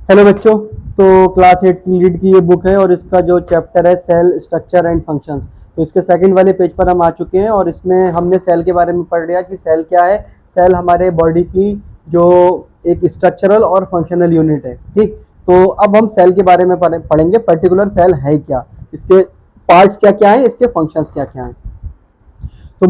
Hello बच्चों। तो class 8 की लीड की ये बुक है और इसका जो चैप्टर है सेल स्ट्रक्चर एंड फंक्शंस। तो इसके सेकंड वाले पेज पर हम आ चुके हैं और इसमें हमने सेल के बारे में पढ़ लिया कि सेल क्या है। सेल हमारे बॉडी की जो एक स्ट्रक्चरल और फंक्शनल यूनिट है। ठीक, तो अब हम सेल के बारे में पढ़ेंगे। पर्टिकुलर सेल है क्या, इसके पार्ट्स क्या क्या है, इसके फंक्शंस क्या क्या है। तो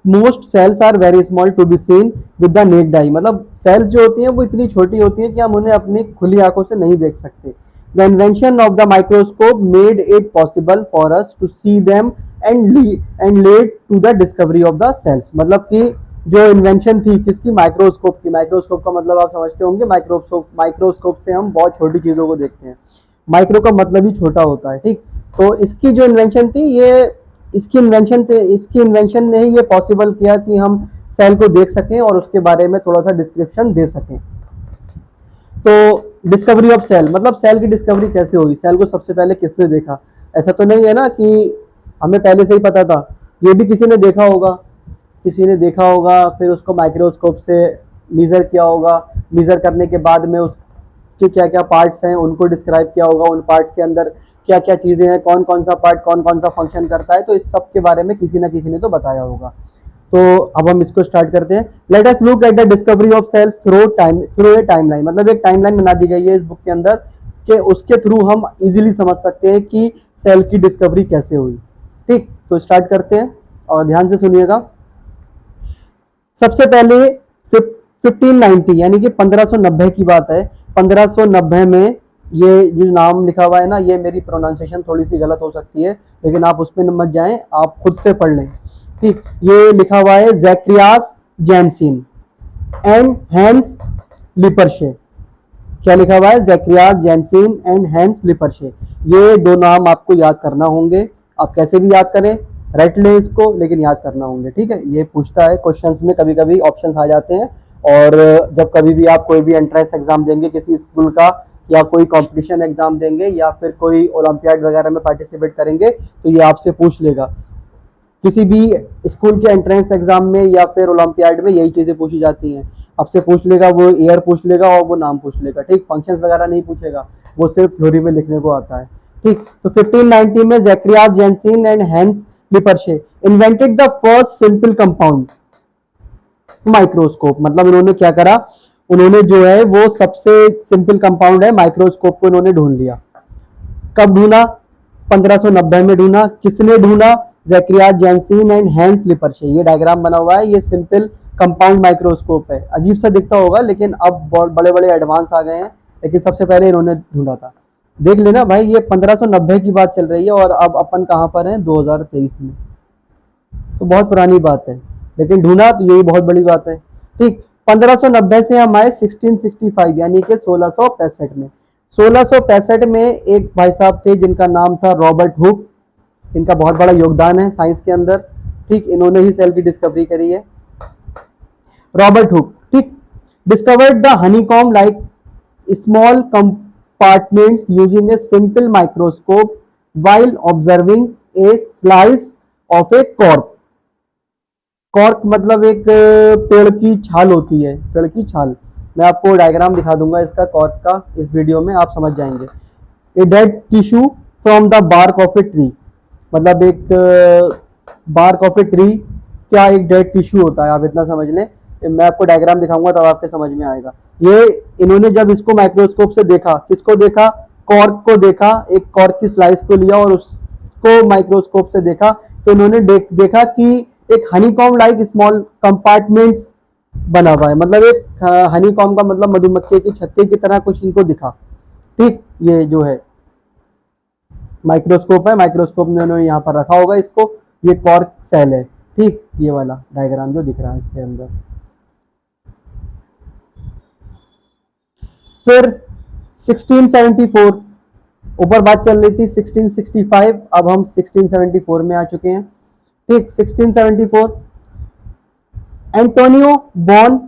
most cells are very small to be seen with the naked eye. मतलब सेल्स जो होती हैं वो इतनी छोटी होती हैं कि हम उन्हें अपनी खुली आंखों से नहीं देख सकते। The invention of the microscope made it possible for us to see them and led to the discovery of the cells. मतलब कि जो इन्वेंशन थी किसकी, माइक्रोस्कोप की। माइक्रोस्कोप का मतलब आप समझते होंगे, माइक्रोस्कोप से हम बहुत छोटी चीजों को देखते हैं। माइक्रो का मतलब ही छोटा होता है। ठीक, तो इसकी जो इन्वेंशन थी ये इसकी इन्वेंशन ने ही ये पॉसिबल किया कि हम सेल को देख सकें और उसके बारे में थोड़ा सा डिस्क्रिप्शन दे सकें। तो डिस्कवरी ऑफ सेल मतलब सेल की डिस्कवरी कैसे हुई, सेल को सबसे पहले किसने देखा। ऐसा तो नहीं है ना कि हमें पहले से ही पता था, ये भी किसी ने देखा होगा। फिर उसको माइक्रोस्कोप से मीजर किया होगा। मीजर करने के बाद में उसके क्या क्या पार्ट्स हैं उनको डिस्क्राइब किया होगा। उन पार्ट्स के अंदर क्या क्या चीजें हैं, कौन कौन सा पार्ट कौन कौन सा फंक्शन करता है, तो इस सब के बारे में किसी ना किसी ने तो बताया होगा। तो अब हम इसको स्टार्ट करते हैं। Let us look at the discovery of cells through a timeline. मतलब एक टाइमलाइन बना दी गई है इस बुक के अंदर कि उसके थ्रू हम इजीली समझ सकते हैं कि सेल की डिस्कवरी कैसे हुई। ठीक, तो स्टार्ट करते हैं और ध्यान से सुनिएगा। सबसे पहले 1590 यानी कि 1590 की बात है। 1590 में ये जो नाम लिखा हुआ है ना, ये मेरी प्रोनाउंसिएशन थोड़ी सी गलत हो सकती है, लेकिन आप उसमें मत जाएं, आप खुद से पढ़ लें। ठीक, ये लिखा हुआ है जैक्रियास जैनसिन एंड हैंस लिपर्शे। क्या लिखा हुआ है, जैक्रियास जैनसिन एंड हैंस लिपर्शे। ये दो नाम आपको याद करना होंगे। आप कैसे भी याद करें, रट लें इसको, लेकिन याद करना होंगे। ठीक है, ये पूछता है क्वेश्चंस में, कभी कभी ऑप्शंस आ जाते हैं। और जब कभी भी आप कोई भी एंट्रेंस एग्जाम देंगे किसी स्कूल का, या कोई कंपटीशन एग्जाम देंगे, या फिर कोई ओलंपियाड वगैरह में पार्टिसिपेट करेंगे, तो ये आपसे पूछ लेगा। किसी भी स्कूल के एंट्रेंस एग्जाम में या फिर ओलंपियाड में यही चीजें पूछी जाती हैं। आपसे पूछ लेगा, वो ईयर पूछ लेगा और वो नाम पूछ लेगा। ठीक, फंक्शंस वगैरह नहीं पूछेगा, वो सिर्फ थ्योरी में लिखने को आता है। ठीक, तो 1590 में Zacharias Janssen and Hans Lippershey invented the first simple compound microscope. मतलब इन्होंने क्या करा, उन्होंने जो है वो सबसे सिंपल कंपाउंड है माइक्रोस्कोप को इन्होंने ढूंढ लिया। कब ढूंढा, 1590 में ढूंढा। किसने ढूंढा, जैक्रियास जैनसिन एंड हैंस लिपर्शे। ये डायग्राम बना हुआ है, ये सिंपल कंपाउंड माइक्रोस्कोप है। अजीब सा दिखता होगा, लेकिन अब बहुत बड़े बड़े एडवांस आ गए हैं, लेकिन सबसे पहले इन्होंने ढूंढा था। देख लेना भाई, ये 1590 की बात चल रही है और अब अपन कहां पर हैं, 2023 में। तो बहुत पुरानी बात है, लेकिन ढूंढा तो यही बहुत बड़ी बात है। ठीक, 1590 से हम आए 1665 यानी कि 1665 में। 1665 में एक भाई साहब थे जिनका नाम था रॉबर्ट हुक। इनका बहुत बड़ा योगदान है साइंस के अंदर। ठीक, इन्होंने ही सेल की डिस्कवरी करी है, रॉबर्ट हुक। ठीक, discovered the honeycomb like small compartments using a simple microscope while observing a slice of a cork। Cork मतलब एक पेड़ की छाल होती है, पेड़ की छाल। मैं आपको डायग्राम दिखा दूंगा इसका, कॉर्क का, इस वीडियो में आप समझ जाएंगे। A dead tissue from the bark of a tree. मतलब एक बार्क ऑफ ए ट्री क्या एक डेड टिश्यू होता है, आप इतना समझ लें। मैं आपको डायग्राम दिखाऊंगा तब आपके समझ में आएगा। ये इन्होंने जब इसको माइक्रोस्कोप से देखा, किसको देखा, कॉर्क को देखा। एक कॉर्क की स्लाइस को लिया और उसको माइक्रोस्कोप से देखा, तो इन्होंने देखा कि एक हनीकॉम लाइक स्मॉल कंपार्टमेंट्स बना हुआ है। मतलब एक हनीकॉम का मतलब मधुमक्खी की छत्ते की तरह कुछ इनको दिखा। ठीक, ये जो है माइक्रोस्कोप है, माइक्रोस्कोप में उन्होंने यहाँ पर रखा होगा इसको। ये कॉर्क सेल है। ठीक, ये वाला डायग्राम जो दिख रहा है इसके अंदर। फिर 1674, ऊपर बात चल रही थी 1665, अब हम 1674 में आ चुके हैं। ठीक, 1674 एंटोनियो बॉन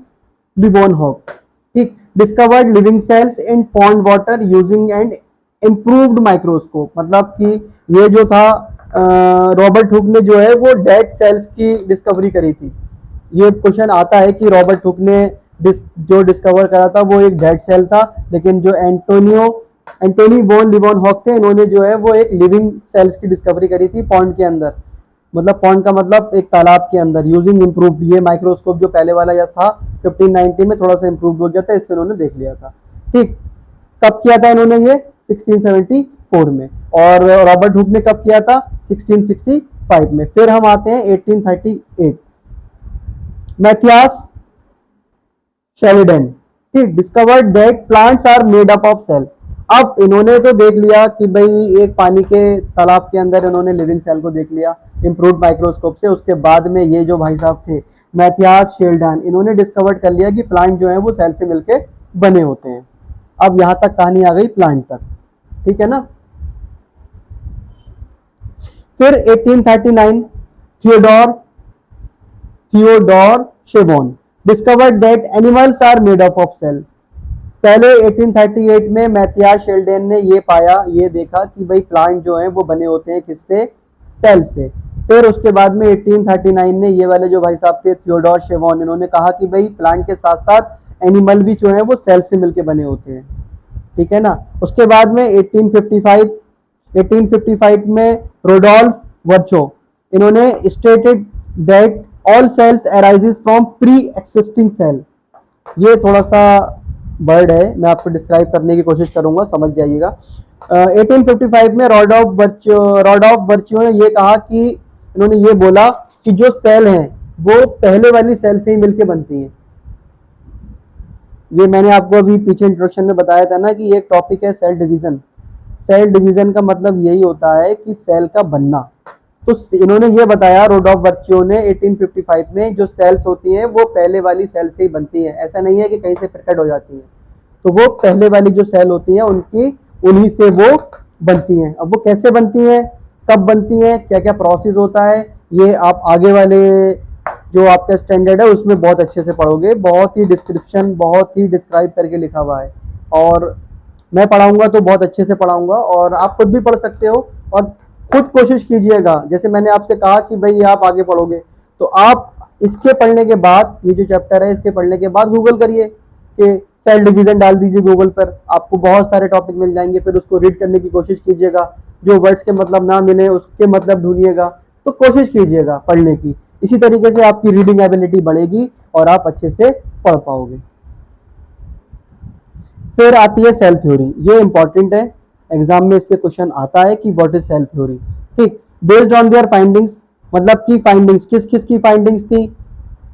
लिबोनहॉक ठीक discovered living cells in pond water using and improved microscope. मतलब कि ये जो था रॉबर्ट हुक ने जो है वो डेड सेल्स की डिस्कवरी करी थी। ये क्वेश्चन आता है कि रॉबर्ट हुक ने जो डिस्कवर करा था वो एक डेड सेल था, लेकिन जो एंटोनी वॉन लिवनहॉक थे, इन्होंने जो है वो एक लिविंग सेल्स की डिस्कवरी करी थी पॉन्ड के अंदर। मतलब पॉन्ड का मतलब एक तालाब के अंदर, यूजिंग इम्प्रूव, ये माइक्रोस्कोप जो पहले वाला या था 1590 में थोड़ा सा इम्प्रूव हो गया था, इससे उन्होंने देख लिया था। ठीक, कब किया था इन्होंने ये? 1674 में। और रॉबर्ट हुक ने कब किया था? 1665 में। फिर हम आते हैं 1838, मैथियास शेल्डन, ठीक, discovered that plants are made up of cell. अब इन्होंने तो देख लिया कि भाई एक पानी के तालाब के अंदर इन्होंने लिविंग सेल को देख लिया इम्प्रूव्ड माइक्रोस्कोप से। उसके बाद में ये जो भाई साहब थे मैथियास शेल्डन, इन्होंने डिस्कवर कर लिया कि प्लांट जो है वो सेल से मिलके बने होते हैं। अब यहां तक कहानी आ गई प्लांट तक, ठीक है ना। फिर 1839 Theodor Schwann discovered that animals are made up of cell. पहले 1838 में मैथियास शेल्डन ने ये पाया, ये देखा कि भाई प्लांट जो है वो बने होते हैं किससे? सेल से। फिर उसके बाद में 1839 ने ये वाले जो भाई साहब थे थियोडोर शेवॉन, इन्होंने कहा कि भाई प्लांट के साथ साथ एनिमल भी जो है वो सेल से मिलके बने होते हैं, ठीक है ना। उसके बाद में 1855 में रोडोल्फ वर्चो, इन्होंने stated that all cells arises from pre existing cell. ये थोड़ा सा वर्ड है, मैं आपको डिस्क्राइब करने की कोशिश करूंगा, समझ जाइएगा। 1855 में रॉडोल्फ वर्चो ने ये कहा कि, इन्होंने ये बोला कि जो सेल हैं वो पहले वाली सेल से ही मिलके बनती हैं। ये मैंने आपको अभी पीछे इंट्रोडक्शन में बताया था ना कि एक टॉपिक है सेल डिवीजन। सेल डिवीजन का मतलब यही होता है कि सेल का बनना। तो इन्होंने ये बताया रोडोल्फ वर्च्यो ने 1855 में, जो सेल्स होती हैं वो पहले वाली सेल से ही बनती है, ऐसा नहीं है कि कहीं से प्रकट हो जाती है। तो वो पहले वाली जो सेल होती है उनकी उन्हीं से वो बनती हैं। अब वो कैसे बनती हैं, कब बनती हैं, क्या क्या प्रोसेस होता है, ये आप आगे वाले जो आपका स्टैंडर्ड है उसमें बहुत अच्छे से पढ़ोगे। बहुत ही डिस्क्रिप्शन, बहुत ही डिस्क्राइब करके लिखा हुआ है, और मैं पढ़ाऊंगा तो बहुत अच्छे से पढ़ाऊंगा, और आप खुद भी पढ़ सकते हो। और खुद कोशिश कीजिएगा, जैसे मैंने आपसे कहा कि भाई आप आगे पढ़ोगे तो आप इसके पढ़ने के बाद, ये जो चैप्टर है इसके पढ़ने के बाद गूगल करिए कि सेल डिवीजन डाल दीजिए गूगल पर, आपको बहुत सारे टॉपिक मिल जाएंगे। फिर उसको रीड करने की कोशिश कीजिएगा, जो वर्ड्स के मतलब ना मिले उसके मतलब ढूंढिएगा, तो कोशिश कीजिएगा पढ़ने की। इसी तरीके से आपकी रीडिंग एबिलिटी बढ़ेगी और आप अच्छे से पढ़ पाओगे। फिर आती है सेल थ्योरी, ये इंपॉर्टेंट है, एग्जाम में इससे क्वेश्चन आता है कि व्हाट इज सेल थ्योरी। ठीक, बेस्ड ऑन देयर फाइंडिंग्स, मतलब की फाइंडिंग्स, किस किस की फाइंडिंग्स थी,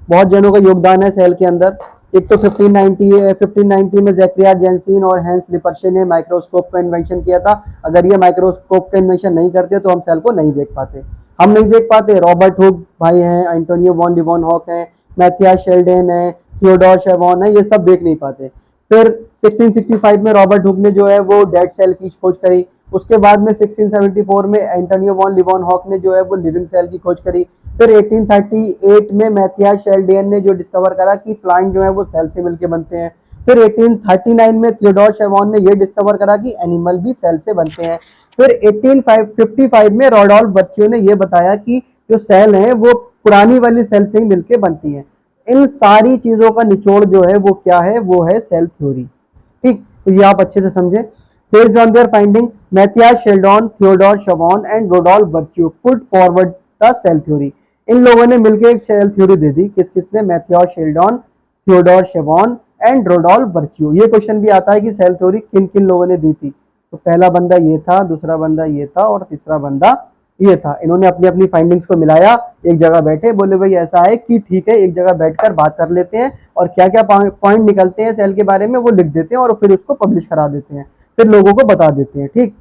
बहुत जनों का योगदान है सेल के अंदर। एक तो 1590 में जैकरिया जेंसिन और हैंस लिपर्शे ने माइक्रोस्कोप का इन्वेंशन किया था। अगर ये माइक्रोस्कोप का इन्वेंशन नहीं करते तो हम सेल को नहीं देख पाते, हम नहीं देख पाते। रॉबर्ट हुक भाई हैं, एंटोनियो वॉन लिवनहॉक हैं, मैथियास शेल्डन है, थियोडोर शेवॉन है, ये सब देख नहीं पाते। फिर 1665 में रॉबर्ट हुक ने जो है वो डेड सेल की खोज करी। उसके बाद में 1674 में एंटोनियो वॉन लिवनहॉक ने जो है वो लिविंग सेल की खोज करी। फिर 1838 में मैथियास शेल्डन ने जो डिस्कवर करा कि प्लांट जो है वो सेल से मिलके बनते हैं। फिर 1839 में थियोडोर शेवॉन ने ये डिस्कवर करा कि एनिमल भी सेल से बनते हैं। फिर 1855 में रोडोल्फ वर्च्यो ने ये बताया कि जो सेल हैं वो पुरानी वाली सेल से ही मिलके बनती हैं। इन सारी चीजों का निचोड़ जो है वो क्या है, वो है सेल थ्योरी। ठीक, तो ये आप अच्छे से समझे। Based on their finding, Matthias Schleiden, Theodor Schwann and Rudolf Virchow put forward the cell theory. इन लोगों ने मिलकर एक सेल थ्योरी दे दी, किस किसने? Matthias Schleiden, Theodor Schwann and Rudolf Virchow. ये क्वेश्चन भी आता है कि सेल थ्योरी किन किन लोगों ने दी थी। तो पहला बंदा ये था, दूसरा बंदा ये था, और तीसरा बंदा ये था। इन्होंने अपनी अपनी फाइंडिंग्स को मिलाया, एक जगह बैठे, बोले भाई ऐसा है कि ठीक है, एक जगह बैठकर बात कर लेते हैं और क्या क्या पॉइंट निकलते हैं सेल के बारे में वो लिख देते हैं और फिर उसको पब्लिश करा देते हैं, फिर लोगों को बता देते हैं। ठीक,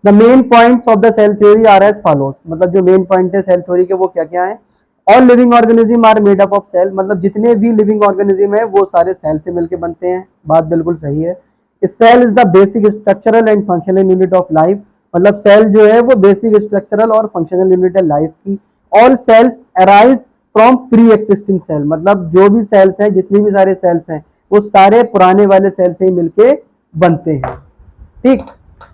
the main points of the cell theory are as follows, मतलब जो मेन पॉइंट है सेल थ्योरी के वो क्या क्या है? All living organism are made up of cell, मतलब जितने भी लिविंग ऑर्गेनिज्म है वो सारे सेल से मिलकर बनते हैं। बात बिल्कुल सही है। Cell is the basic structural and functional unit of life, मतलब सेल जो है वो बेसिक स्ट्रक्चरल और फंक्शनल यूनिट है लाइफ की। All cells arise from pre existing cell, मतलब जो भी सेल्स हैं, जितनी भी सारे सेल्स हैं वो सारे पुराने वाले सेल से ही मिलके बनते हैं। ठीक,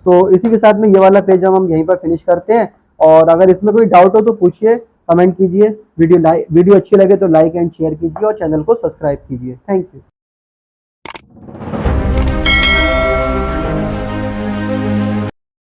तो इसी के साथ में ये वाला पेज हम यहीं पर फिनिश करते हैं, और अगर इसमें कोई डाउट हो तो पूछिए, कमेंट कीजिए। वीडियो अच्छी लगे तो लाइक एंड शेयर कीजिए और चैनल को सब्सक्राइब कीजिए। Thank you.